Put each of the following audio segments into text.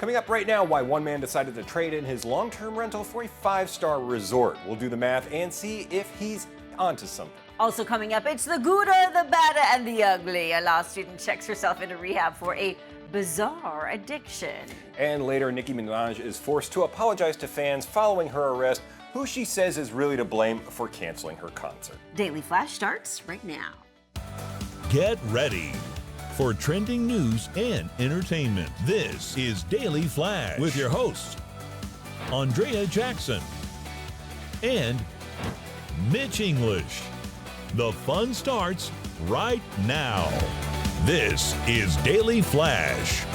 Coming up right now, why one man decided to trade in his long-term rental for a 5-star resort. We'll do the math and see if he's onto something. Also coming up, it's the good, the bad, and the ugly. A law student checks herself into rehab for a bizarre addiction. And later, Nicki Minaj is forced to apologize to fans following her arrest, who she says is really to blame for canceling her concert. Daily Flash starts right now. Get ready for trending news and entertainment. This is Daily Flash with your hosts, Andrea Jackson and Mitch English. The fun starts right now. This is Daily Flash.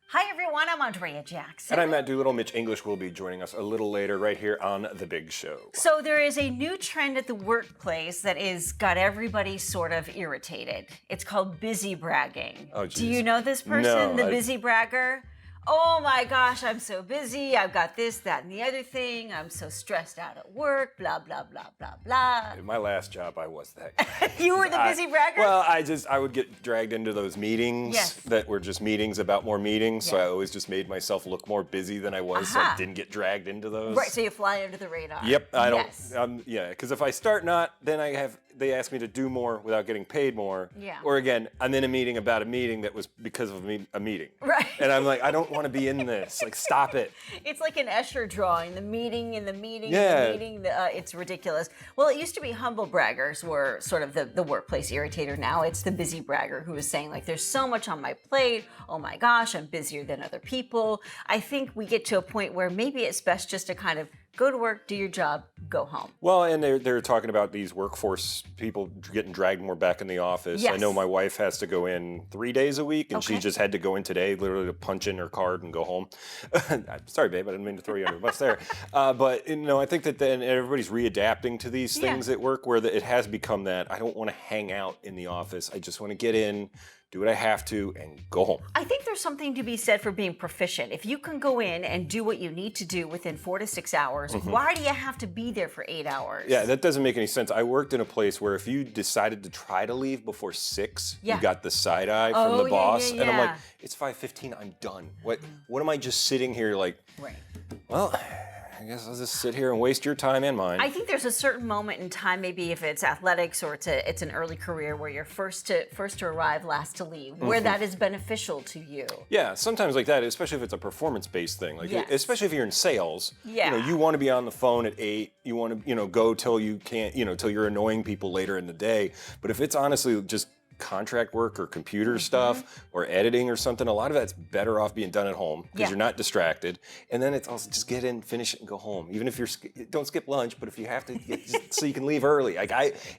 Hi everyone, I'm Andrea Jackson. And I'm Matt Doolittle. Mitch English will be joining us a little later right here on The Big Show. So there is a new trend at the workplace that is got everybody sort of irritated. It's called busy bragging. Oh, geez. Do you know this person, No, the busy bragger? Oh my gosh, I'm so busy. I've got this, that, and the other thing. I'm so stressed out at work, blah, blah, blah, blah, blah. In my last job, I was that guy. You were the busy bragger? Well, I would get dragged into those meetings Yes. that were just meetings about more meetings. So Yeah. I always just made myself look more busy than I was, so I didn't get dragged into those. Right, so you fly under the radar. Yep, I don't. Yes. Yeah, because if I start not, then they ask me to do more without getting paid more. Yeah. Or again, I'm in a meeting about a meeting that was because of a meeting. Right. And I'm like, I don't want to be in this. Like, stop it. It's like an Escher drawing, the meeting in the meeting Yeah. in the meeting. It's ridiculous. Well, it used to be humble braggers were sort of the workplace irritator. Now it's the busy bragger who is saying, like, there's so much on my plate. Oh my gosh, I'm busier than other people. I think we get to a point where maybe it's best just to kind of go to work, do your job, go home. Well, and they're talking about these workforce people getting dragged more back in the office. Yes. I know my wife has to go in 3 days a week, and she Okay. just had to go in today, literally to punch in her card and go home. Sorry, babe, I didn't mean to throw you under the bus there. But I think that then everybody's readapting to these things at work, where it has become that I don't want to hang out in the office. I just want to get in, do what I have to, and go home. I think there's something to be said for being proficient. If you can go in and do what you need to do within 4 to 6 hours, why do you have to be there for 8 hours? Yeah, that doesn't make any sense. I worked in a place where if you decided to try to leave before 6, Yeah. you got the side eye from Oh, the yeah, boss. yeah, And I'm like, yeah. it's 5:15, I'm done. What am I just sitting here like, Right. well, I guess I'll just sit here and waste your time and mine. I think there's a certain moment in time, maybe if it's athletics or it's an early career, where you're first to arrive, last to leave, where that is beneficial to you. Yeah, sometimes like that, especially if it's a performance-based thing. Like, Yes. especially if you're in sales. Yeah. You want to be on the phone at 8. You want to, go till you can't, till you're annoying people later in the day. But if it's honestly just contract work or computer stuff or editing or something, a lot of that's better off being done at home because Yeah. you're not distracted. And then it's also just get in, finish it, and go home. Even if don't skip lunch, but if you have to, so you can leave early. Like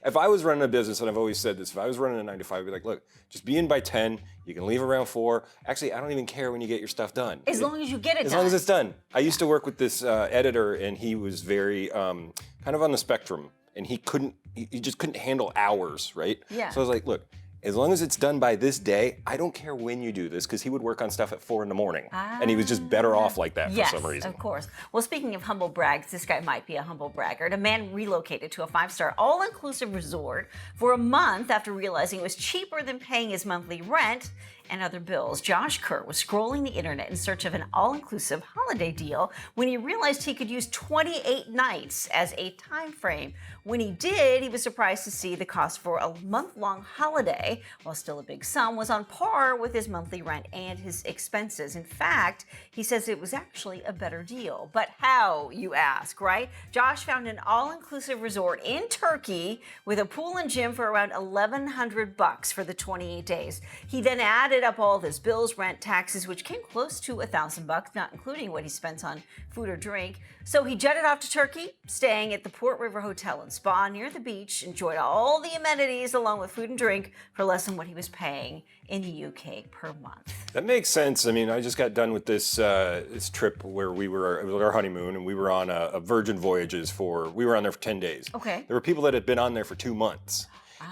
if I was running a business, and I've always said this, if I was running a 9 to 5, I'd be like, look, just be in by 10. You can leave around 4. Actually, I don't even care when you get your stuff done. As long as you get it done. As long as it's done. I used to work with this editor, and he was very kind of on the spectrum, and he just couldn't handle hours, right? Yeah. So I was like, look, as long as it's done by this day, I don't care when you do this, because he would work on stuff at 4 in the morning, and he was just better off like that Yes, for some reason. of course. Well, speaking of humble brags, this guy might be a humble braggart. A man relocated to a 5-star all-inclusive resort for a month after realizing it was cheaper than paying his monthly rent and other bills. Josh Kerr was scrolling the internet in search of an all-inclusive holiday deal when he realized he could use 28 nights as a time frame. When he did, he was surprised to see the cost for a month-long holiday, while still a big sum, was on par with his monthly rent and his expenses. In fact, he says it was actually a better deal. But how, you ask, right? Josh found an all-inclusive resort in Turkey with a pool and gym for around $1,100 for the 28 days. He then added up all of his bills, rent, taxes, which came close to $1,000, not including what he spends on food or drink. So he jetted off to Turkey, staying at the Port River Hotel and Spa near the beach, enjoyed all the amenities along with food and drink for less than what he was paying in the UK per month. That makes sense. I mean, I just got done with this trip where it was our honeymoon, and we were on a Virgin Voyages we were on there for 10 days. Okay. There were people that had been on there for 2 months.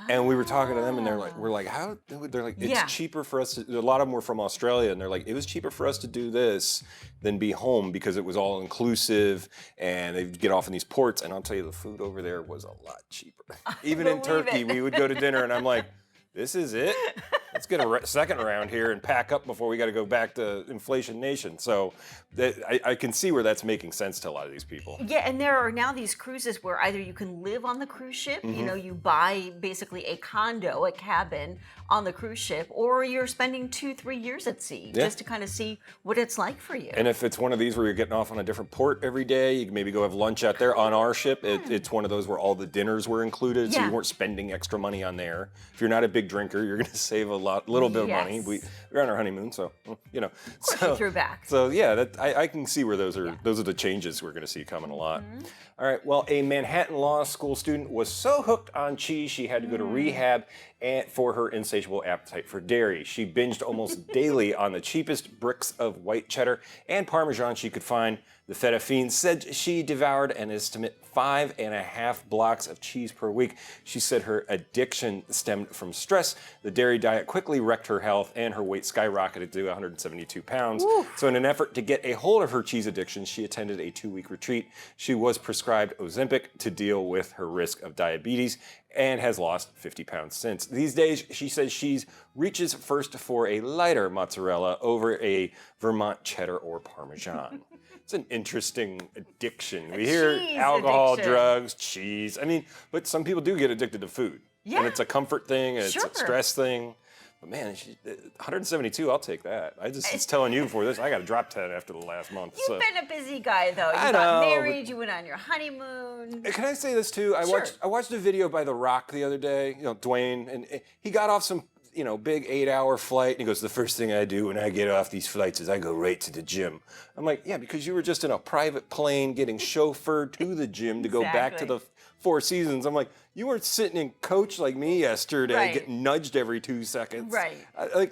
And we were talking to them, and we're like, how? They're like, it's Yeah. cheaper for us to. A lot of them were from Australia, and they're like, it was cheaper for us to do this than be home because it was all inclusive, and they'd get off in these ports. And I'll tell you, the food over there was a lot cheaper. Even in believe Turkey, it. we would go to dinner, and I'm like, this is it. Let's get a second round here and pack up before we got to go back to inflation nation. So I can see where that's making sense to a lot of these people. Yeah, and there are now these cruises where either you can live on the cruise ship, you buy basically a condo, a cabin on the cruise ship, or you're spending 2-3 years at sea just to kind of see what it's like for you. And if it's one of these where you're getting off on a different port every day, you can maybe go have lunch out there. On our ship, it's one of those where all the dinners were included, so you weren't spending extra money on there. If you're not a big drinker, you're going to save a little bit of money. We're on our honeymoon, so you know. Of course, you threw back. So yeah, I can see where those are the changes we're going to see coming a lot. All right. Well, a Manhattan law school student was so hooked on cheese she had to go to rehab for her insatiable appetite for dairy. She binged almost daily on the cheapest bricks of white cheddar and Parmesan she could find. The feta fiend said she devoured an estimate 5.5 blocks of cheese per week. She said her addiction stemmed from stress. The dairy diet quickly wrecked her health, and her weight skyrocketed to 172 pounds. Ooh. So in an effort to get a hold of her cheese addiction, she attended a 2-week retreat. She was prescribed Ozempic to deal with her risk of diabetes and has lost 50 pounds since. These days, she says she reaches first for a lighter mozzarella over a Vermont cheddar or Parmesan. It's an interesting addiction. We hear alcohol, drugs, cheese. I mean, but some people do get addicted to food. Yeah. And it's a comfort thing, and it's a stress thing. But man, 172, I'll take that. I just was telling you before this, I got to drop 10 after the last month. You've been a busy guy, though. You got married, you went on your honeymoon. Can I say this, too? I watched a video by The Rock the other day, Dwayne, and he got off some big 8-hour flight. And he goes, the first thing I do when I get off these flights is I go right to the gym. I'm like, yeah, because you were just in a private plane getting chauffeured to the gym to go back to the Four Seasons. I'm like, you weren't sitting in coach like me yesterday, getting nudged every 2 seconds. Right.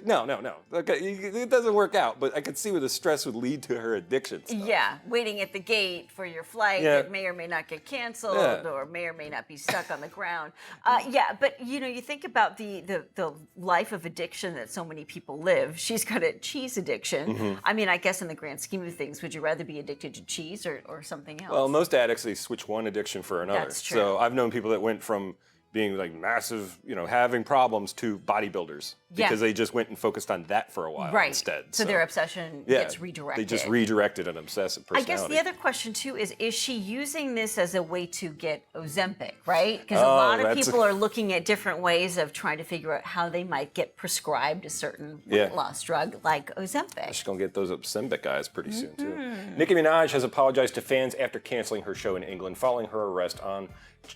No. Okay, it doesn't work out, but I could see where the stress would lead to her addiction stuff. Yeah, waiting at the gate for your flight that may or may not get canceled or may or may not be stuck on the ground. But you think about the life of addiction that so many people live. She's got a cheese addiction. I mean, I guess in the grand scheme of things, would you rather be addicted to cheese or something else? Well, most addicts, they switch one addiction for another. That's true. So I've known people that went from being like massive, having problems to bodybuilders because they just went and focused on that for a while instead. So their obsession gets redirected. They just redirected an obsessive personality. I guess the other question too is she using this as a way to get Ozempic, right? Because a lot of people are looking at different ways of trying to figure out how they might get prescribed a certain weight loss drug like Ozempic. She's going to get those Ozempic guys pretty soon too. Nicki Minaj has apologized to fans after canceling her show in England following her arrest on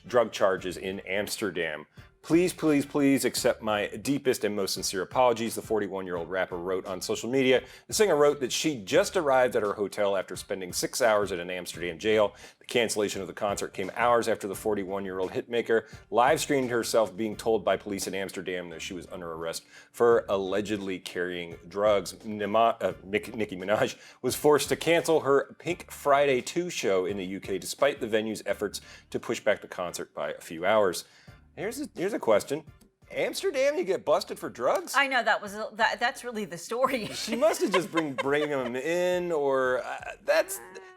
drug charges in Amsterdam. Please, please, please accept my deepest and most sincere apologies, the 41-year-old rapper wrote on social media. The singer wrote that she just arrived at her hotel after spending 6 hours at an Amsterdam jail. The cancellation of the concert came hours after the 41-year-old hitmaker live-streamed herself being told by police in Amsterdam that she was under arrest for allegedly carrying drugs. Nicki Minaj was forced to cancel her Pink Friday 2 show in the UK despite the venue's efforts to push back the concert by a few hours. Here's a question. Amsterdam, you get busted for drugs? I know that's really the story. She must have just bring them in, or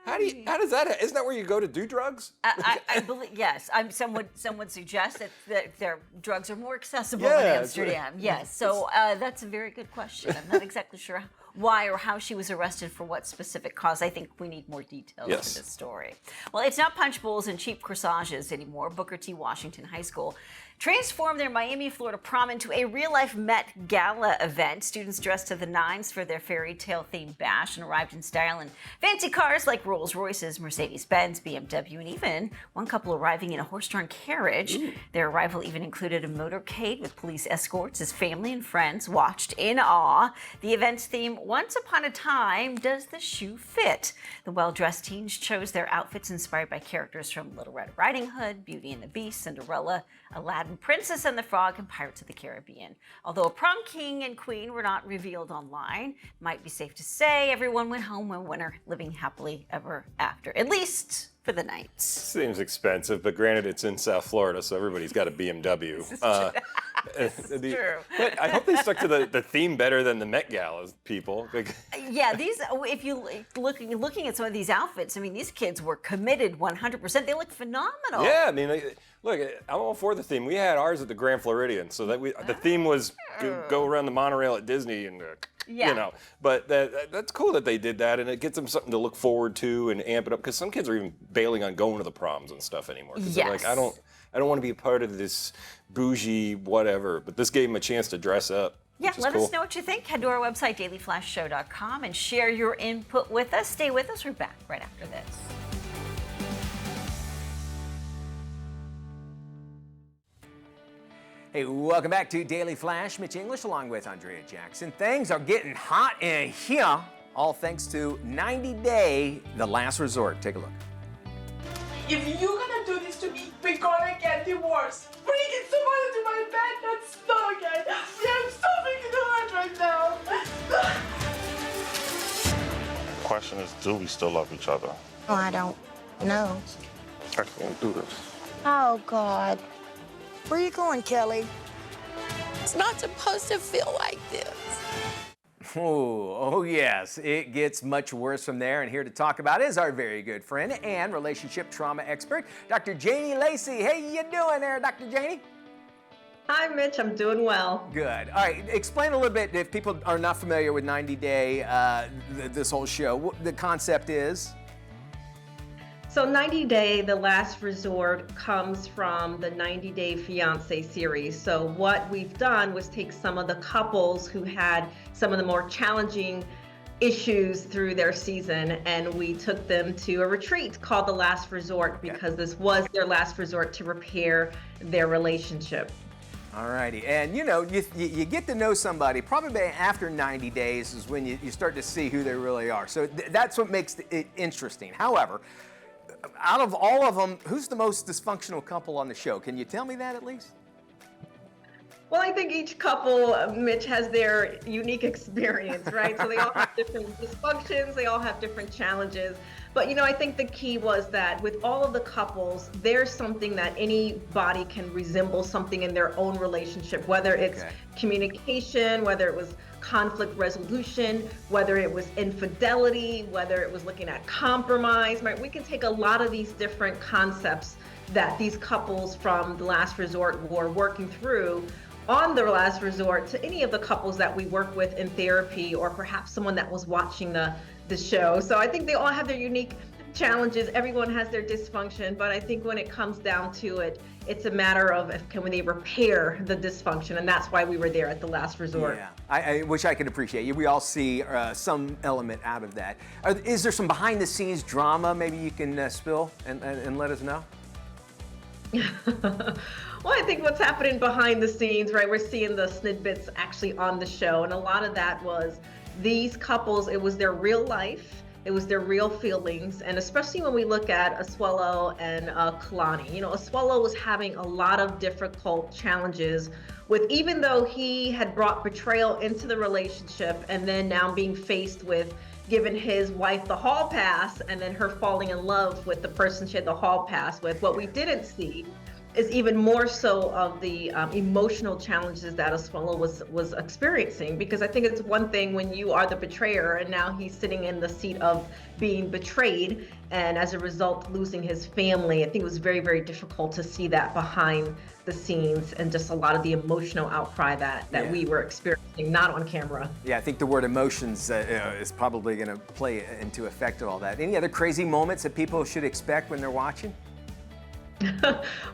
how does that? Isn't that where you go to do drugs? I believe yes. Some would suggest that their drugs are more accessible in Amsterdam. Yes, so that's a very good question. I'm not exactly sure why or how she was arrested for what specific cause. I think we need more details to this story. Well, it's not punch bowls and cheap corsages anymore. Booker T. Washington High School transformed their Miami, Florida prom into a real-life Met Gala event. Students dressed to the nines for their fairy tale themed bash and arrived in style in fancy cars like Rolls-Royces, Mercedes-Benz, BMW, and even one couple arriving in a horse-drawn carriage. Ooh. Their arrival even included a motorcade with police escorts as family and friends watched in awe. The event's theme, Once Upon a Time, Does the Shoe Fit? The well-dressed teens chose their outfits inspired by characters from Little Red Riding Hood, Beauty and the Beast, Cinderella, Aladdin, Princess and the Frog, and Pirates of the Caribbean. Although a prom king and queen were not revealed online, it might be safe to say everyone went home one winner living happily ever after. At least for the night. Seems expensive, but granted, it's in South Florida, so everybody's got a BMW. True. But I hope they stuck to the theme better than the Met Gala people. Yeah, if you looking at some of these outfits, I mean, these kids were committed 100%. They look phenomenal. Yeah, I mean, look, I'm all for the theme. We had ours at the Grand Floridian, so that the theme was go around the monorail at Disney and. You know, but that's cool that they did that, and it gets them something to look forward to and amp it up. Because some kids are even bailing on going to the proms and stuff anymore. 'Cause they're like, I don't want to be a part of this bougie whatever. But this gave them a chance to dress up. Yeah, let cool. us know what you think. Head to our website, dailyflashshow.com, and share your input with us. Stay with us. We're back right after this. Hey, welcome back to Daily Flash. Mitch English along with Andrea Jackson. Things are getting hot in here, all thanks to 90 Day, the last resort. Take a look. If you're gonna do this to me, we're gonna get divorced. Bringing someone into my bed, that's not okay. Yeah, I'm so freaking hurt right now. The question is, do we still love each other? Oh, I don't know. I can't do this. Oh, God. Where you going, Kelly? It's not supposed to feel like this. Oh yes, it gets much worse from there. And here to talk about is our very good friend and relationship trauma expert, Dr. Janie Lacey. Hey, you doing there, Dr. Janie? Hi, Mitch. I'm doing well. Good. All right, explain a little bit, if people are not familiar with 90 Day, this whole show, what the concept is. So 90 Day, the last resort, comes from the 90 Day Fiancé series. So what we've done was take some of the couples who had some of the more challenging issues through their season, and we took them to a retreat called The Last Resort because this was their last resort to repair their relationship. All righty, and you know, you get to know somebody probably after 90 days is when you start to see who they really are. So that's what makes it interesting. However, out of all of them, who's the most dysfunctional couple on the show? Can you tell me that at least? Well, I think each couple, Mitch, has their unique experience, right? So they all have different dysfunctions, they all have different challenges. But, you know, I think the key was that with all of the couples, there's something that anybody can resemble something in their own relationship, whether it's communication, whether it was conflict resolution, whether it was infidelity, whether it was looking at compromise, right? We can take a lot of these different concepts that these couples from The Last Resort were working through on The Last Resort to any of the couples that we work with in therapy, or perhaps someone that was watching the show. So I think they all have their unique challenges. Everyone has their dysfunction, but I think when it comes down to it, it's a matter of can they repair the dysfunction, and that's why we were there at The Last Resort. Yeah, I wish I could appreciate you. We all see some element out of that. Is there some behind-the-scenes drama maybe you can spill and let us know? Well, I think what's happening behind the scenes, right? We're seeing the snippets actually on the show, and a lot of that was these couples, it was their real life, it was their real feelings, and especially when we look at Asuelo and Kalani. You know, Asuelo was having a lot of difficult challenges with, even though he had brought betrayal into the relationship and then now being faced with giving his wife the hall pass and then her falling in love with the person she had the hall pass with. What we didn't see is even more so of the emotional challenges that Asuelo was experiencing, because I think it's one thing when you are the betrayer and now he's sitting in the seat of being betrayed and as a result losing his family. I think it was very, very difficult to see that behind the scenes and just a lot of the emotional outcry that we were experiencing, not on camera. Yeah, I think the word emotions is probably going to play into effect of all that. Any other crazy moments that people should expect when they're watching?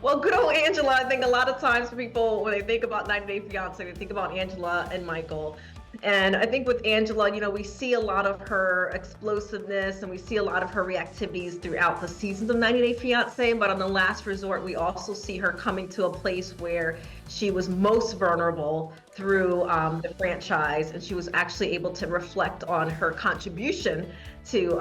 Well, good old Angela. I think a lot of times people, when they think about 90 Day Fiancé, they think about Angela and Michael. And I think with Angela, you know, we see a lot of her explosiveness and we see a lot of her reactivities throughout the seasons of 90 Day Fiancé. But on The Last Resort, we also see her coming to a place where she was most vulnerable through the franchise, and she was actually able to reflect on her contribution to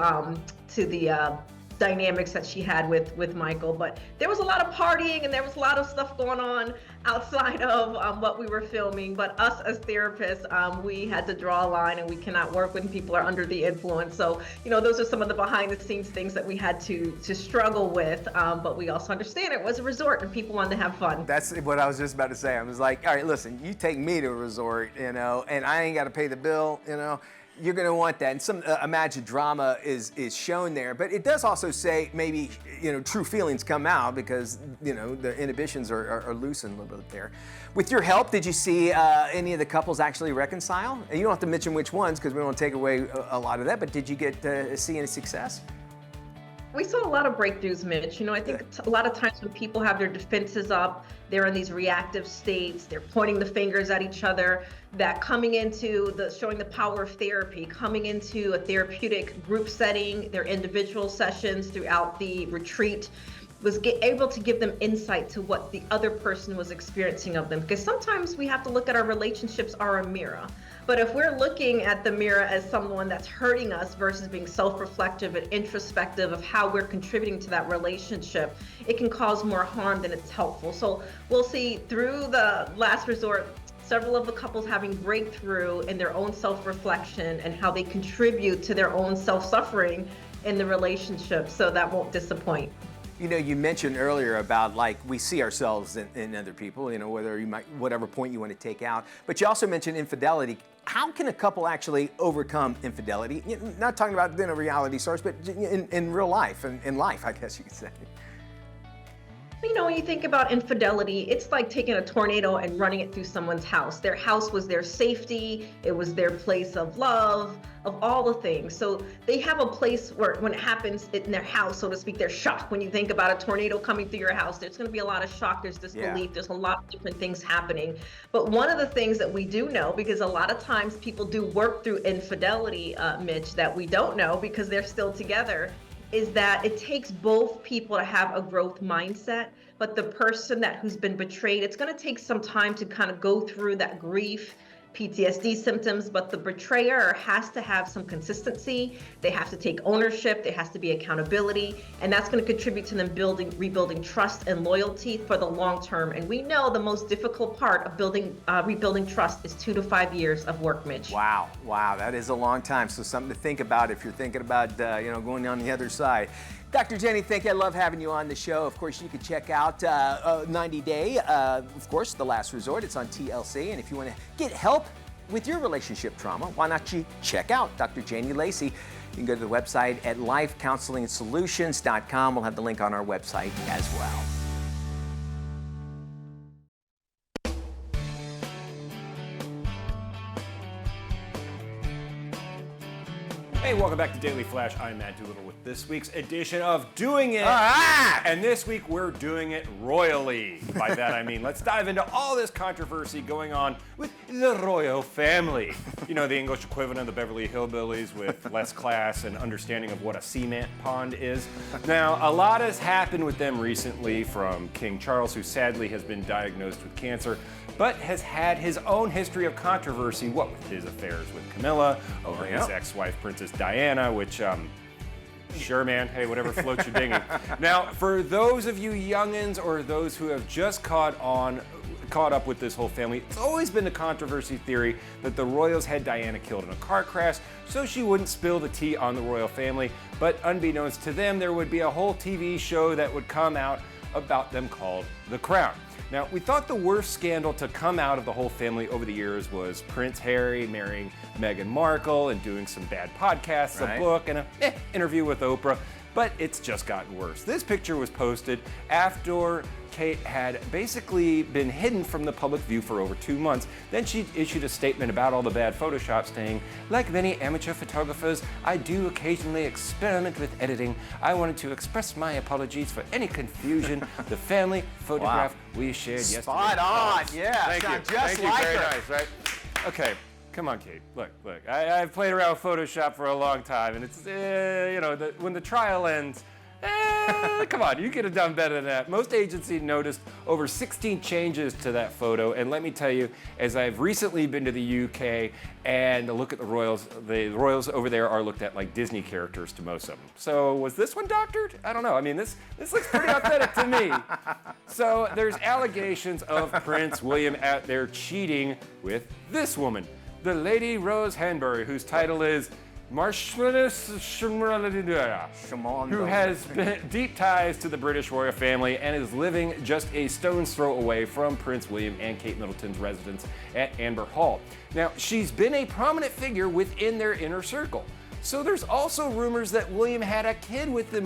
the dynamics that she had with Michael. But there was a lot of partying and there was a lot of stuff going on outside of what we were filming. But us as therapists, we had to draw a line, and we cannot work when people are under the influence. So, those are some of the behind the scenes things that we had to struggle with. But we also understand it was a resort and people wanted to have fun. That's what I was just about to say. I was like, all right, listen, you take me to a resort, and I ain't got to pay the bill, You're going to want that. And some imagined drama is shown there. But it does also say maybe, true feelings come out because, the inhibitions are loosened a little bit there. With your help, did you see any of the couples actually reconcile? And you don't have to mention which ones because we don't want to take away a lot of that. But did you get to see any success? We saw a lot of breakthroughs, Mitch. I think a lot of times when people have their defenses up, they're in these reactive states, they're pointing the fingers at each other, that coming into showing the power of therapy, coming into a therapeutic group setting, their individual sessions throughout the retreat, was able to give them insight to what the other person was experiencing of them. Because sometimes we have to look at our relationships are a mirror. But if we're looking at the mirror as someone that's hurting us versus being self-reflective and introspective of how we're contributing to that relationship, it can cause more harm than it's helpful. So we'll see through the last resort, several of the couples having breakthrough in their own self-reflection and how they contribute to their own self-suffering in the relationship. So that won't disappoint. You mentioned earlier about we see ourselves in other people, whatever point you want to take out. But you also mentioned infidelity. How can a couple actually overcome infidelity? Not talking about a reality source, but in real life, in life, I guess you could say. When you think about infidelity, it's like taking a tornado and running it through someone's house. Their house was their safety. It was their place of love, of all the things. So they have a place where when it happens in their house, so to speak, they're shocked. When you think about a tornado coming through your house, there's going to be a lot of shock. There's disbelief. There's a lot of different things happening. But one of the things that we do know, because a lot of times people do work through infidelity, Mitch, that we don't know because they're still together, is that it takes both people to have a growth mindset, but the person who's been betrayed, it's going to take some time to kind of go through that grief, PTSD symptoms, but the betrayer has to have some consistency. They have to take ownership. There has to be accountability, and that's going to contribute to them rebuilding trust and loyalty for the long term. And we know the most difficult part of rebuilding trust is 2 to 5 years of work, Mitch. Wow, that is a long time. So something to think about if you're thinking about going on the other side. Dr. Jenny, thank you. I love having you on the show. Of course, you can check out 90 Day, of course, The Last Resort. It's on TLC. And if you want to get help with your relationship trauma, why not you check out Dr. Jenny Lacey. You can go to the website at lifecounseling.solutions.com. We'll have the link on our website as well. Hey, welcome back to Daily Flash. I'm Matt Doolittle with this week's edition of Doing It. And this week we're doing it royally. By that I mean, let's dive into all this controversy going on with the royal family. The English equivalent of the Beverly Hillbillies with less class and understanding of what a cement pond is. Now, a lot has happened with them recently, from King Charles, who sadly has been diagnosed with cancer, but has had his own history of controversy, what with his affairs with Camilla, over his ex-wife, Princess Diana, which, sure, man, hey, whatever floats your dinghy. Now, for those of you youngins or those who have just caught up with this whole family, it's always been the controversy theory that the royals had Diana killed in a car crash so she wouldn't spill the tea on the royal family, but unbeknownst to them, there would be a whole TV show that would come out about them called The Crown. Now, we thought the worst scandal to come out of the whole family over the years was Prince Harry marrying Meghan Markle and doing some bad podcasts, a book, and an interview with Oprah, but it's just gotten worse. This picture was posted after Kate had basically been hidden from the public view for over 2 months. Then she issued a statement about all the bad Photoshop, saying, "Like many amateur photographers, I do occasionally experiment with editing. I wanted to express my apologies for any confusion. The family photograph we shared yesterday." Spot on, yeah. Thank you. Just Thank you. like Very her. nice, right? Okay. Come on, Kate. Look. I've played around with Photoshop for a long time, and it's, when the trial ends, Come on, you could have done better than that. Most agencies noticed over 16 changes to that photo, and let me tell you, as I've recently been to the UK and look at the royals over there are looked at like Disney characters to most of them. So was this one doctored? I don't know. I mean, this looks pretty authentic to me. So there's allegations of Prince William out there cheating with this woman, the Lady Rose Hanbury, whose title is Marchioness, who has deep ties to the British royal family and is living just a stone's throw away from Prince William and Kate Middleton's residence at Amber Hall. Now, she's been a prominent figure within their inner circle. So there's also rumors that William had a kid with the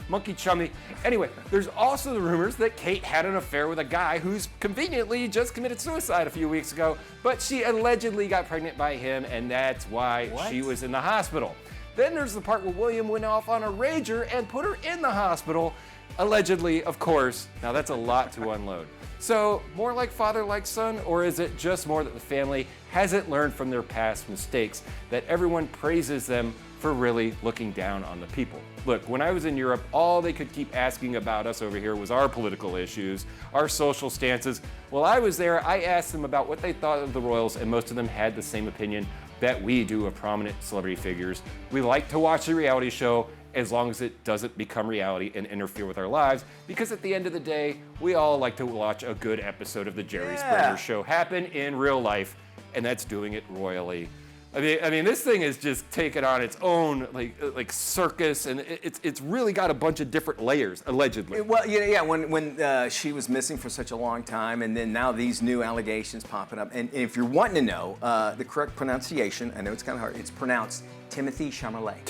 Monkey Chummy. Anyway, there's also the rumors that Kate had an affair with a guy who's conveniently just committed suicide a few weeks ago, but she allegedly got pregnant by him, and that's why she was in the hospital. Then there's the part where William went off on a rager and put her in the hospital, allegedly, of course. Now that's a lot to unload. So, more like father like son, or is it just more that the family hasn't learned from their past mistakes, that everyone praises them for really looking down on the people? Look, when I was in Europe, all they could keep asking about us over here was our political issues, our social stances. While I was there, I asked them about what they thought of the royals, and most of them had the same opinion that we do of prominent celebrity figures. We like to watch the reality show as long as it doesn't become reality and interfere with our lives, because at the end of the day, we all like to watch a good episode of the Jerry Springer Show happen in real life, and that's doing it royally. I mean, this thing is just taken on its own like circus, and it's really got a bunch of different layers, allegedly. Well, yeah. When she was missing for such a long time, and then now these new allegations popping up. And if you're wanting to know the correct pronunciation, I know it's kind of hard. It's pronounced Timothy Chalamet.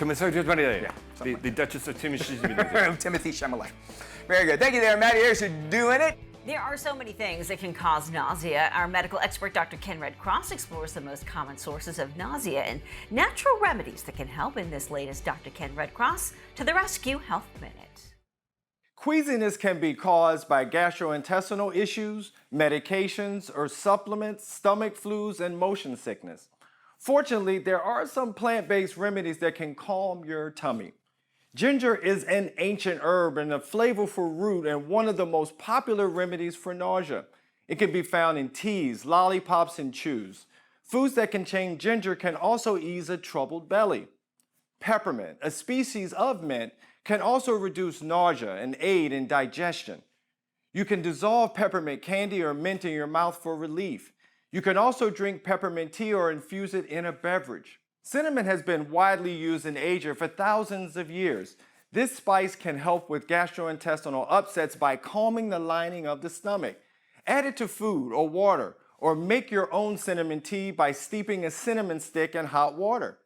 The Duchess of Timothy Chalamet. Timothy Chalamet. Very good. Thank you there, Matty. There's for doing it. There are so many things that can cause nausea. Our medical expert, Dr. Ken Red Cross, explores the most common sources of nausea and natural remedies that can help in this latest Dr. Ken Red Cross to the Rescue Health Minute. Queasiness can be caused by gastrointestinal issues, medications, or supplements, stomach flus, and motion sickness. Fortunately, there are some plant-based remedies that can calm your tummy. Ginger is an ancient herb and a flavorful root and one of the most popular remedies for nausea. It can be found in teas, lollipops, and chews. Foods that contain ginger can also ease a troubled belly. Peppermint, a species of mint, can also reduce nausea and aid in digestion. You can dissolve peppermint candy or mint in your mouth for relief. You can also drink peppermint tea or infuse it in a beverage. Cinnamon has been widely used in Asia for thousands of years. This spice can help with gastrointestinal upsets by calming the lining of the stomach. Add it to food or water, or make your own cinnamon tea by steeping a cinnamon stick in hot water.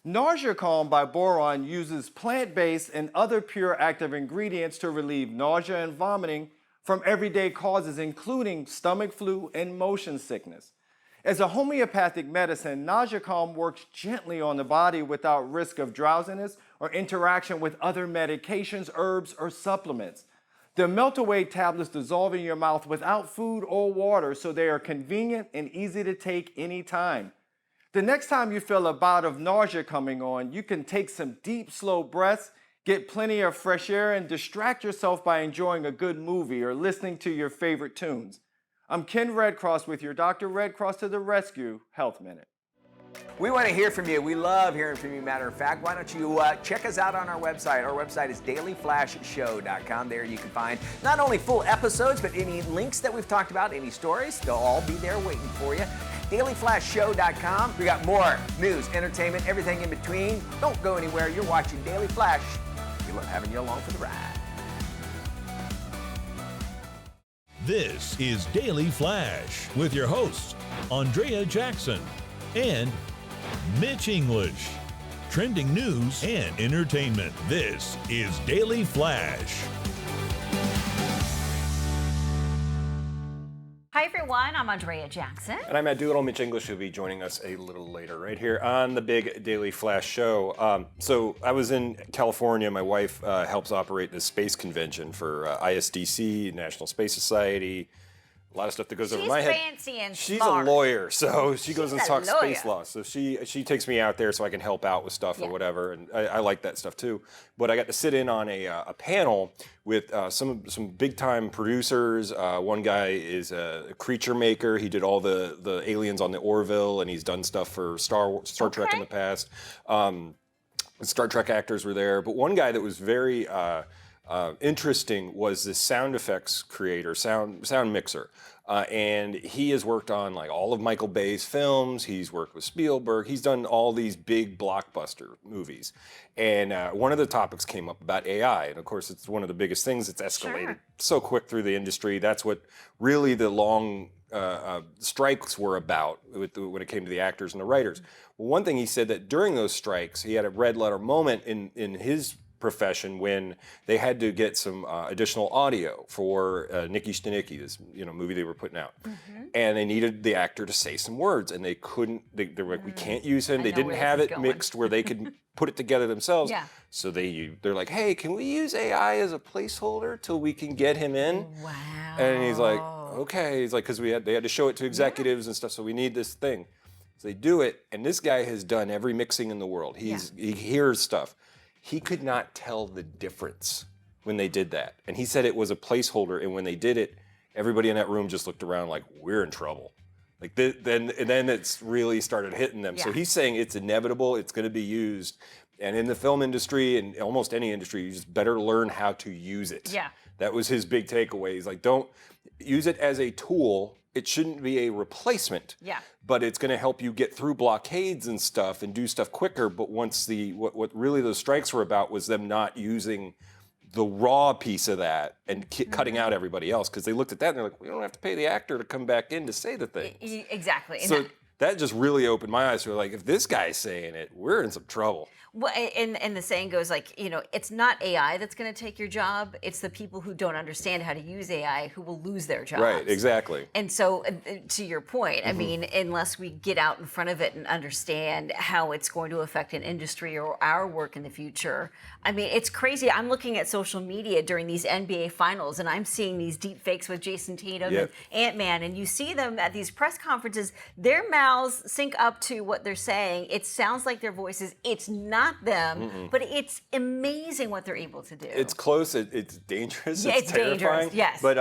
Nausea Calm by Boron uses plant-based and other pure active ingredients to relieve nausea and vomiting from everyday causes, including stomach flu and motion sickness. As a homeopathic medicine, Nausea Calm works gently on the body without risk of drowsiness or interaction with other medications, herbs, or supplements. The melt-away tablets dissolve in your mouth without food or water, so they are convenient and easy to take anytime. The next time you feel a bout of nausea coming on, you can take some deep, slow breaths, get plenty of fresh air, and distract yourself by enjoying a good movie or listening to your favorite tunes. I'm Ken Red Cross with your Dr. Red Cross to the Rescue Health Minute. We want to hear from you. We love hearing from you, matter of fact. Why don't you check us out on our website. Our website is dailyflashshow.com. There you can find not only full episodes, but any links that we've talked about, any stories. They'll all be there waiting for you. dailyflashshow.com. We got more news, entertainment, everything in between. Don't go anywhere. You're watching Daily Flash. We love having you along for the ride. This is Daily Flash with your hosts, Andrea Jackson and Mitch English. Trending news and entertainment. This is Daily Flash. Hi everyone, I'm Andrea Jackson. And I'm Matt Doolittle. Mitch English will be joining us a little later right here on the big Daily Flash show. So I was in California. My wife helps operate the space convention for ISDC, National Space Society, a lot of stuff that goes over She's my head. fancy and She's smart. a lawyer, so she goes and a talks space lawyer. law. So she takes me out there so I can help out with stuff or whatever, and I like that stuff too. But I got to sit in on a panel with some big time producers. One guy is a creature maker. He did all the aliens on the Orville, and he's done stuff for Star Trek in the past. Star Trek actors were there, but one guy that was very interesting was this sound effects creator, sound mixer, and he has worked on like all of Michael Bay's films. He's worked with Spielberg. He's done all these big blockbuster movies, and one of the topics came up about AI, and of course it's one of the biggest things. It's escalated so quick through the industry. That's what really the long strikes were about when it came to the actors and the writers. Well, one thing he said that during those strikes, he had a red letter moment in his profession when they had to get some additional audio for Nicky Stanicky, this movie they were putting out, and they needed the actor to say some words, and they couldn't. They were like, we can't use him. They didn't have it mixed where they could put it together themselves. So they're like, hey, can we use AI as a placeholder till we can get him in? Wow. And he's like, okay. He's like, because they had to show it to executives and stuff, so we need this thing. So they do it, and this guy has done every mixing in the world. He hears stuff. He could not tell the difference when they did that. And he said it was a placeholder, and when they did it, everybody in that room just looked around like, we're in trouble. Like then it's really started hitting them. So he's saying it's inevitable, it's going to be used. And in the film industry and almost any industry, you just better learn how to use it. Yeah. That was his big takeaway. He's like, don't use it as a tool. It shouldn't be a replacement. Yeah. But it's going to help you get through blockades and stuff and do stuff quicker. But once what really those strikes were about was them not using the raw piece of that and cutting out everybody else, because they looked at that and they're like, we don't have to pay the actor to come back in to say the thing. Exactly. So that just really opened my eyes to like, if this guy's saying it, we're in some trouble. Well, and the saying goes like, it's not AI that's going to take your job. It's the people who don't understand how to use AI who will lose their jobs. Right, exactly. And so, to your point, I mean, unless we get out in front of it and understand how it's going to affect an industry or our work in the future, I mean, it's crazy. I'm looking at social media during these NBA finals, and I'm seeing these deep fakes with Jason Tatum and Ant-Man, and you see them at these press conferences. Their mouths sync up to what they're saying. It sounds like their voices. It's not them, but it's amazing what they're able to do. It's close. It's dangerous. Yeah, it's terrifying. dangerous. Yes. But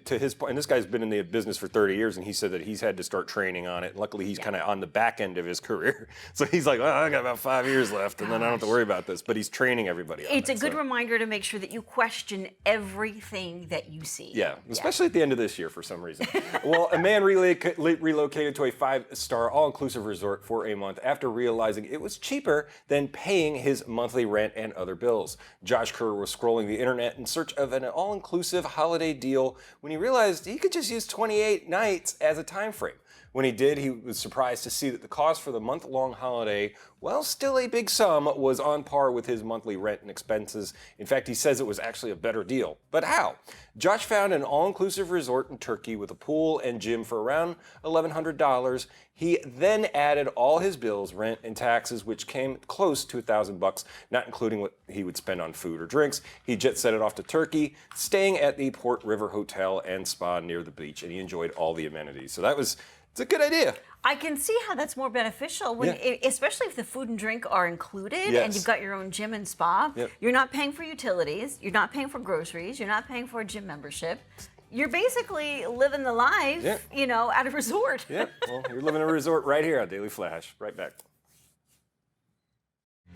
to his point, and this guy's been in the business for 30 years, and he said that he's had to start training on it. Luckily, he's kind of on the back end of his career, so he's like, well, I got about 5 years left, and then I don't have to worry about this. But he's training everybody on It's it. a good reminder to make sure that you question everything that you see. Yeah, especially at the end of this year for some reason. Well, a man relocated to a 5-star all-inclusive resort for a month after realizing it was cheaper than paying his monthly rent and other bills. Josh Kerr was scrolling the internet in search of an all-inclusive holiday deal when he realized he could just use 28 nights as a time frame. When he did, he was surprised to see that the cost for the month-long holiday, while still a big sum, was on par with his monthly rent and expenses. In fact, he says it was actually a better deal. But how? Josh found an all-inclusive resort in Turkey with a pool and gym for around $1,100. He then added all his bills, rent, and taxes, which came close to $1,000, not including what he would spend on food or drinks. He jet-set it off to Turkey, staying at the Port River Hotel and Spa near the beach, and he enjoyed all the amenities. So it's a good idea. I can see how that's more beneficial, when, especially if the food and drink are included and you've got your own gym and spa. You're not paying for utilities, you're not paying for groceries, you're not paying for a gym membership. You're basically living the life, at a resort. Well, you're living a resort right here on Daily Flash. Right back.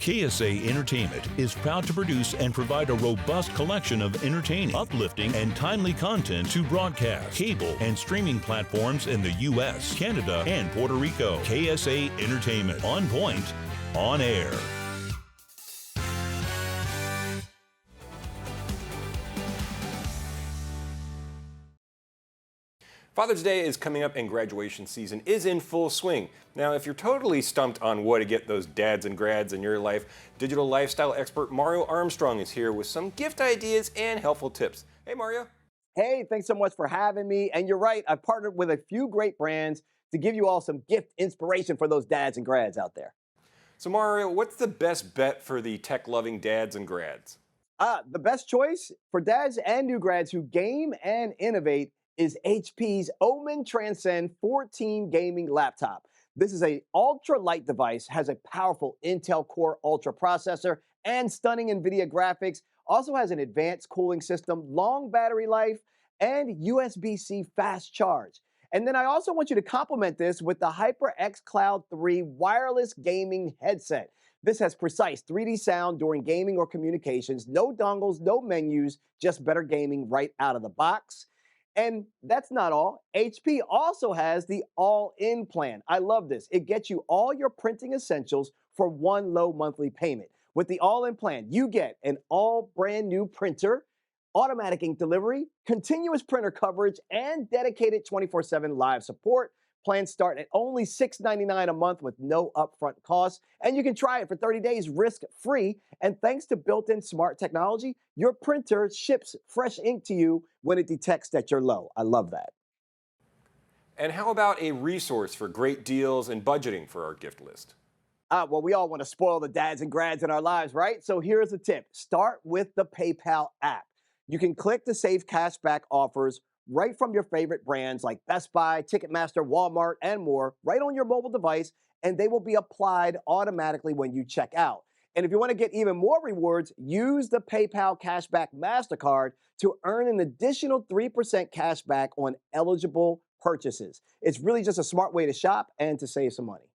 KSA Entertainment is proud to produce and provide a robust collection of entertaining, uplifting, and timely content to broadcast, cable, and streaming platforms in the U.S., Canada, and Puerto Rico. KSA Entertainment. On point, on air. Father's Day is coming up and graduation season is in full swing. Now, if you're totally stumped on what to get those dads and grads in your life, digital lifestyle expert Mario Armstrong is here with some gift ideas and helpful tips. Hey, Mario. Hey, thanks so much for having me. And you're right, I've partnered with a few great brands to give you all some gift inspiration for those dads and grads out there. So, Mario, what's the best bet for the tech-loving dads and grads? The best choice for dads and new grads who game and innovate is HP's Omen Transcend 14 gaming laptop. This is a ultra-light device, has a powerful Intel Core Ultra processor and stunning NVIDIA graphics, also has an advanced cooling system, long battery life, and USB-C fast charge. And then I also want you to complement this with the HyperX Cloud 3 wireless gaming headset. This has precise 3D sound during gaming or communications, no dongles, no menus, just better gaming right out of the box. And that's not all. HP also has the all-in plan. I love this. It gets you all your printing essentials for one low monthly payment. With the all-in plan, you get an all brand new printer, automatic ink delivery, continuous printer coverage, and dedicated 24/7 live support. Plans start at only $6.99 a month with no upfront costs, and you can try it for 30 days risk-free. And thanks to built-in smart technology, your printer ships fresh ink to you when it detects that you're low. I love that. And how about a resource for great deals and budgeting for our gift list? Well, we all want to spoil the dads and grads in our lives, right? So here's a tip. Start with the PayPal app. You can click to save cashback offers right from your favorite brands like Best Buy, Ticketmaster, Walmart, and more, right on your mobile device, and they will be applied automatically when you check out. And if you want to get even more rewards, use the PayPal Cashback MasterCard to earn an additional 3% cashback on eligible purchases. It's really just a smart way to shop and to save some money.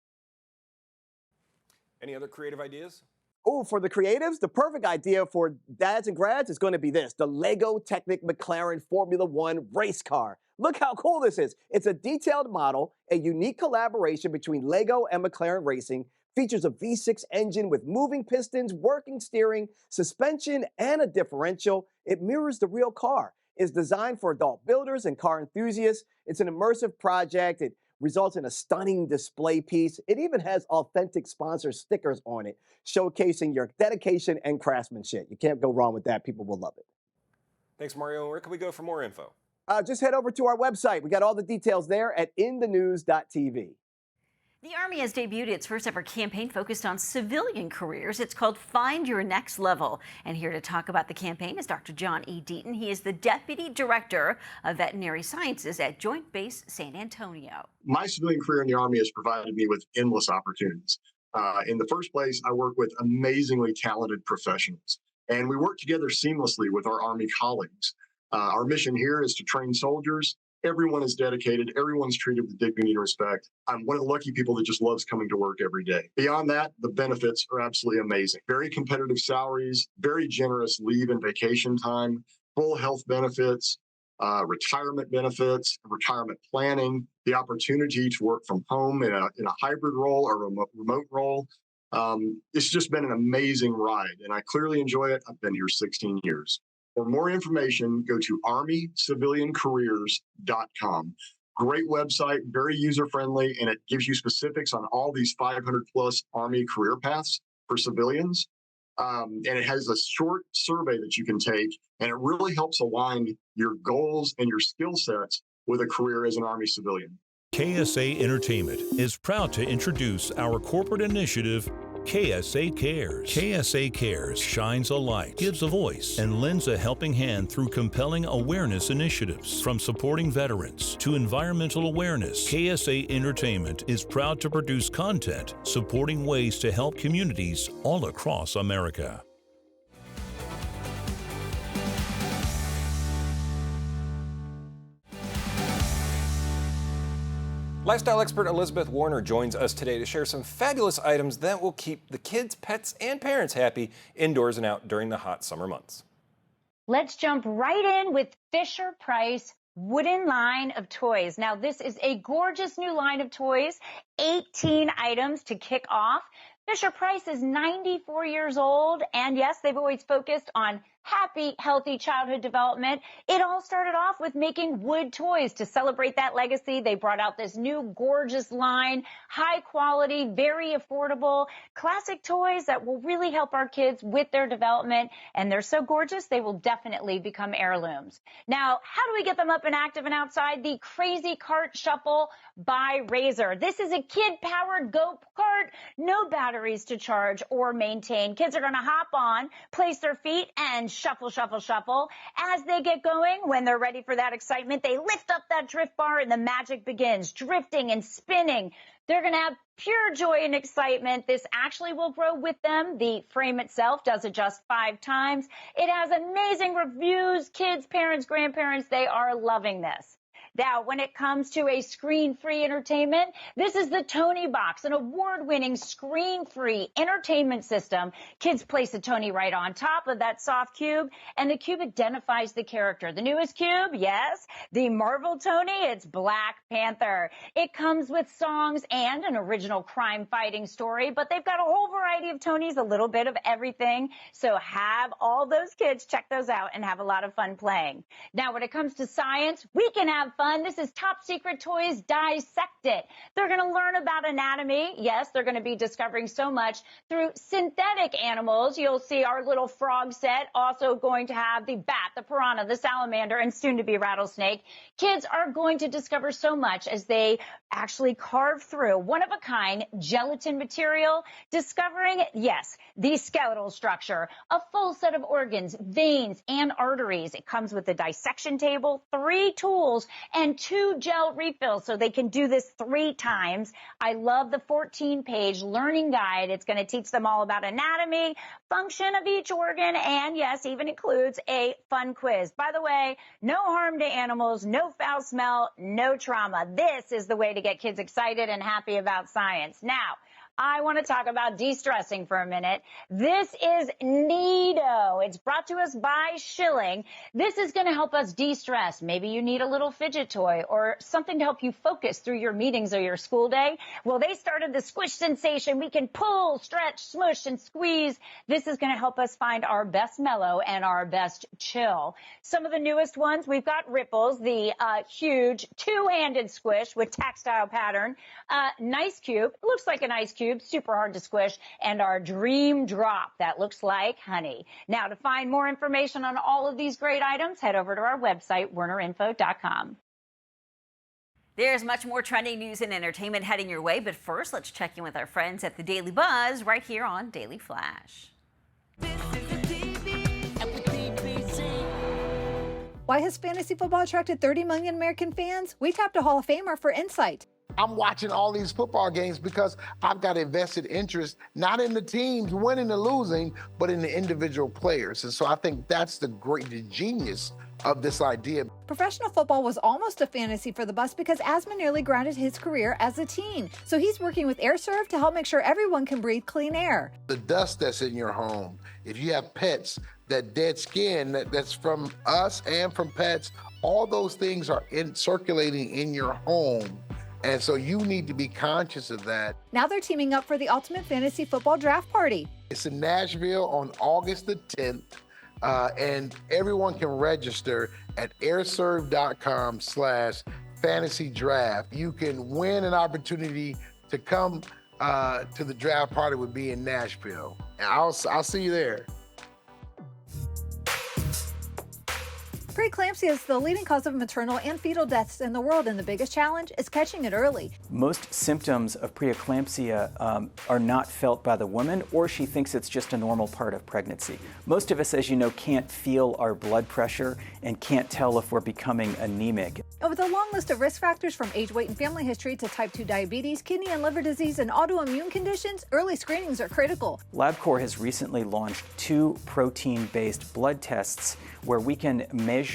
Any other creative ideas? Oh, for the creatives, the perfect idea for dads and grads is going to be this, the Lego Technic McLaren Formula One race car. Look how cool this is. It's a detailed model, a unique collaboration between Lego and McLaren Racing, features a V6 engine with moving pistons, working steering, suspension, and a differential. It mirrors the real car. It's designed for adult builders and car enthusiasts. It's an immersive project. It results in a stunning display piece. It even has authentic sponsor stickers on it, showcasing your dedication and craftsmanship. You can't go wrong with that. People will love it. Thanks, Mario. Where can we go for more info? Just head over to our website. We got all the details there at inthenews.tv. The Army has debuted its first ever campaign focused on civilian careers. It's called Find Your Next Level. And here to talk about the campaign is Dr. John E. Deaton. He is the Deputy Director of Veterinary Sciences at Joint Base San Antonio. My civilian career in the Army has provided me with endless opportunities. In the first place, I work with amazingly talented professionals, and we work together seamlessly with our Army colleagues. Our mission here is to train soldiers. Everyone is dedicated. Everyone's treated with dignity and respect. I'm one of the lucky people that just loves coming to work every day. Beyond that, the benefits are absolutely amazing. Very competitive salaries, very generous leave and vacation time, full health benefits, retirement benefits, retirement planning, the opportunity to work from home in a hybrid role or a remote role. It's just been an amazing ride, and I clearly enjoy it. I've been here 16 years. For more information, go to ArmyCivilianCareers.com. Great website, very user-friendly, and it gives you specifics on all these 500-plus Army career paths for civilians. And it has a short survey that you can take, and it really helps align your goals and your skill sets with a career as an Army civilian. KSA Entertainment is proud to introduce our corporate initiative, KSA Cares. KSA Cares shines a light, gives a voice, and lends a helping hand through compelling awareness initiatives. From supporting veterans to environmental awareness, KSA Entertainment is proud to produce content supporting ways to help communities all across America. Lifestyle expert Elizabeth Warner joins us today to share some fabulous items that will keep the kids, pets, and parents happy indoors and out during the hot summer months. Let's jump right in with Fisher-Price wooden line of toys. Now, this is a gorgeous new line of toys, 18 items to kick off. Fisher-Price is 94 years old, and yes, they've always focused on happy, healthy childhood development. It all started off with making wood toys. To celebrate that legacy, they brought out this new gorgeous line, high quality, very affordable, classic toys that will really help our kids with their development. And they're so gorgeous, they will definitely become heirlooms. Now, how do we get them up and active and outside? The Crazy Cart Shuffle by Razor. This is a kid-powered go-kart, no batteries to charge or maintain. Kids are going to hop on, place their feet, and shuffle, shuffle, shuffle. As they get going, when they're ready for that excitement, they lift up that drift bar and the magic begins, drifting and spinning. They're going to have pure joy and excitement. This actually will grow with them. The frame itself does adjust 5 times. It has amazing reviews. Kids, parents, grandparents, they are loving this. Now, when it comes to a screen-free entertainment, this is the Tony Box, an award-winning screen-free entertainment system. Kids place a Tony right on top of that soft cube, and the cube identifies the character. The newest cube, yes, the Marvel Tony, it's Black Panther. It comes with songs and an original crime-fighting story, but they've got a whole variety of Tonys, a little bit of everything. So have all those kids check those out and have a lot of fun playing. Now, when it comes to science, we can have fun. This is Top Secret Toys Dissect It. They're going to learn about anatomy. Yes, they're going to be discovering so much through synthetic animals. You'll see our little frog set, also going to have the bat, the piranha, the salamander, and soon to be rattlesnake. Kids are going to discover so much as they actually carve through one-of-a-kind gelatin material, discovering, yes, the skeletal structure, a full set of organs, veins, and arteries. It comes with a dissection table, 3 tools, and 2 gel refills, so they can do this 3 times. I love the 14-page learning guide. It's going to teach them all about anatomy, function of each organ, and yes, even includes a fun quiz. By the way, no harm to animals, no foul smell, no trauma. This is the way to get kids excited and happy about science. Now, I want to talk about de-stressing for a minute. This is Neato. It's brought to us by Schilling. This is going to help us de-stress. Maybe you need a little fidget toy or something to help you focus through your meetings or your school day. Well, they started the squish sensation. We can pull, stretch, smush, and squeeze. This is going to help us find our best mellow and our best chill. Some of the newest ones, we've got Ripples, the huge 2-handed squish with textile pattern. Nice Cube. Looks like an ice cube. Super hard to squish, and our Dream Drop that looks like honey. Now, to find more information on all of these great items, head over to our website, WernerInfo.com. There's much more trending news and entertainment heading your way, but first, let's check in with our friends at the Daily Buzz right here on Daily Flash. Why has fantasy football attracted 30 million American fans? We tapped a Hall of Famer for insight. I'm watching all these football games because I've got a vested interest, not in the teams winning or losing, but in the individual players. And so I think that's the genius of this idea. Professional football was almost a fantasy for the Bus because asthma nearly grounded his career as a teen. So he's working with AirServe to help make sure everyone can breathe clean air. The dust that's in your home, if you have pets, that dead skin that's from us and from pets, all those things are circulating in your home. And so you need to be conscious of that. Now they're teaming up for the ultimate fantasy football draft party. It's in Nashville on August the 10th, and everyone can register at airserve.com/fantasy draft. You can win an opportunity to come to the draft party with me in Nashville. And I'll see you there. Preeclampsia is the leading cause of maternal and fetal deaths in the world, and the biggest challenge is catching it early. Most symptoms of preeclampsia are not felt by the woman, or she thinks it's just a normal part of pregnancy. Most of us, as you know, can't feel our blood pressure and can't tell if we're becoming anemic. And with a long list of risk factors from age, weight, and family history to type 2 diabetes, kidney and liver disease, and autoimmune conditions, early screenings are critical. LabCorp has recently launched 2 protein-based blood tests where we can measure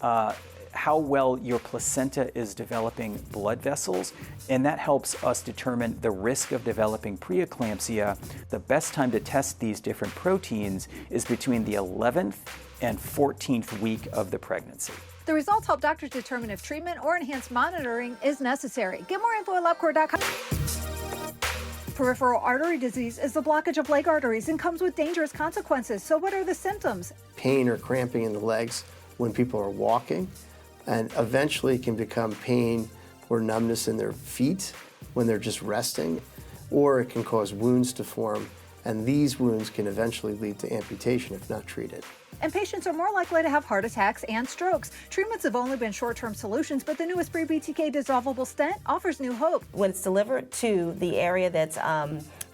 how well your placenta is developing blood vessels, and that helps us determine the risk of developing preeclampsia. The best time to test these different proteins is between the 11th and 14th week of the pregnancy. The results help doctors determine if treatment or enhanced monitoring is necessary. Get more info at labcorp.com. Peripheral artery disease is the blockage of leg arteries and comes with dangerous consequences. So what are the symptoms? Pain or cramping in the legs when people are walking, and eventually can become pain or numbness in their feet when they're just resting, or it can cause wounds to form, and these wounds can eventually lead to amputation if not treated. And patients are more likely to have heart attacks and strokes. Treatments have only been short-term solutions, but the newest pre-BTK dissolvable stent offers new hope. When it's delivered to the area that's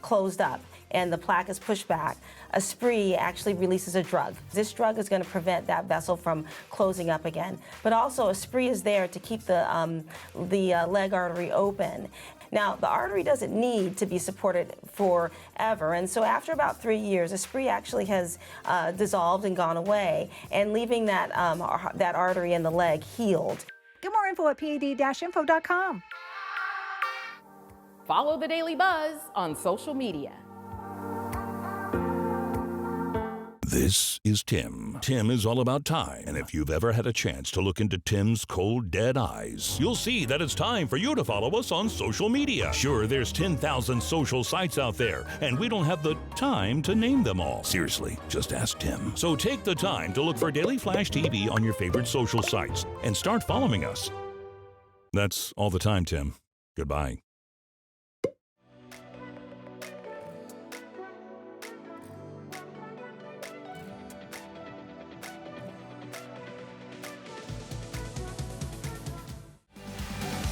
closed up, and the plaque is pushed back, a spree actually releases a drug. This drug is going to prevent that vessel from closing up again. But also a spree is there to keep the leg artery open. Now, the artery doesn't need to be supported forever, and so after about 3 years, a spree actually has dissolved and gone away, and leaving that, that artery in the leg healed. Get more info at pad-info.com. Follow The Daily Buzz on social media. This is Tim. Tim is all about time, and if you've ever had a chance to look into Tim's cold, dead eyes, you'll see that it's time for you to follow us on social media. Sure, there's 10,000 social sites out there, and we don't have the time to name them all. Seriously, just ask Tim. So take the time to look for Daily Flash TV on your favorite social sites and start following us. That's all the time, Tim. Goodbye.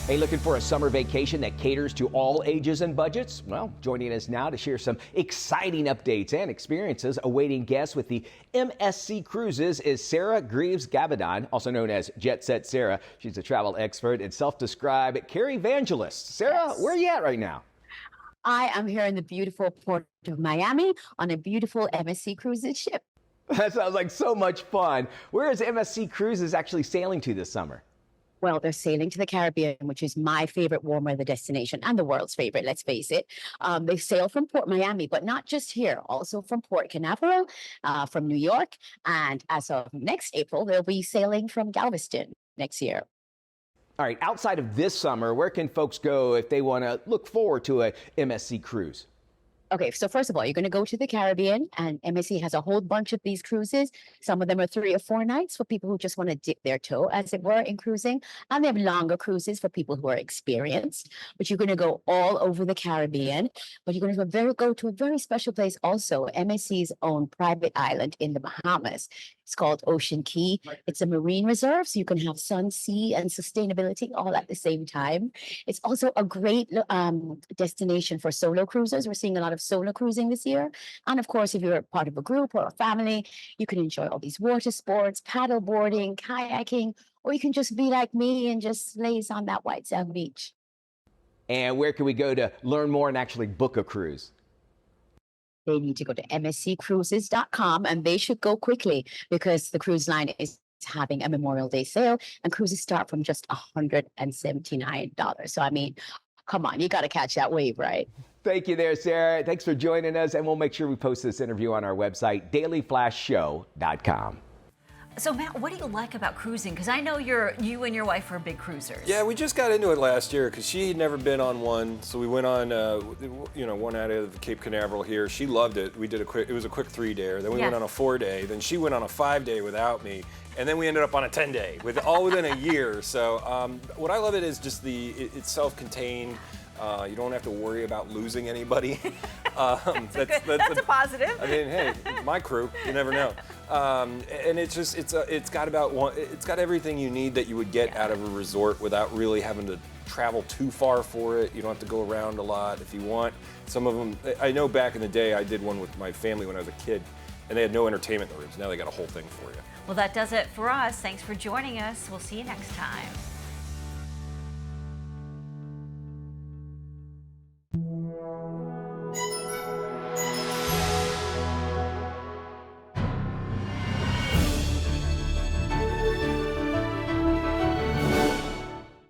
Hey, looking for a summer vacation that caters to all ages and budgets? Well, joining us now to share some exciting updates and experiences awaiting guests with the MSC Cruises is Sarah Greaves-Gabadon, also known as Jet Set Sarah. She's a travel expert and self-described care evangelist. Sarah, where are you at right now? I am here in the beautiful port of Miami on a beautiful MSC Cruises ship. That sounds like so much fun. Where is MSC Cruises actually sailing to this summer? Well, they're sailing to the Caribbean, which is my favorite warm weather destination and the world's favorite, let's face it. They sail from Port Miami, but not just here, also from Port Canaveral, from New York. And as of next April, they'll be sailing from Galveston next year. All right, outside of this summer, where can folks go if they want to look forward to a MSC cruise? Okay, so first of all, you're going to go to the Caribbean, and MSC has a whole bunch of these cruises. Some of them are 3 or 4 nights for people who just want to dip their toe, as it were, in cruising. And they have longer cruises for people who are experienced. But you're going to go all over the Caribbean. But you're going to go to a very special place also, MSC's own private island in the Bahamas. It's called Ocean Key. It's a marine reserve, so you can have sun, sea, and sustainability all at the same time. It's also a great destination for solo cruisers. We're seeing a lot of solo cruising this year. And of course, if you're part of a group or a family, you can enjoy all these water sports, paddle boarding, kayaking, or you can just be like me and just laze on that white sand beach. And where can we go to learn more and actually book a cruise? They need to go to msccruises.com, and they should go quickly because the cruise line is having a Memorial Day sale and cruises start from just $179. So, I mean, come on, you got to catch that wave, right? Thank you there, Sarah. Thanks for joining us, and we'll make sure we post this interview on our website, dailyflashshow.com. So Matt, what do you like about cruising? Because I know you and your wife are big cruisers. Yeah, we just got into it last year because she had never been on one. So we went on, one out of Cape Canaveral here. She loved it. We did it was a quick 3-dayer. Then we went on a 4-day. Then she went on a 5-day without me. And then we ended up on a 10-day, all within a year. So what I love it is just it's self-contained. You don't have to worry about losing anybody. That's a positive. I mean, hey, my crew, you never know. And it's got everything you need that you would get out of a resort without really having to travel too far for it. You don't have to go around a lot. If you want, some of them, I know back in the day I did one with my family when I was a kid, and they had no entertainment in the rooms. Now they got a whole thing for you. Well, that does it for us. Thanks for joining us. We'll see you next time.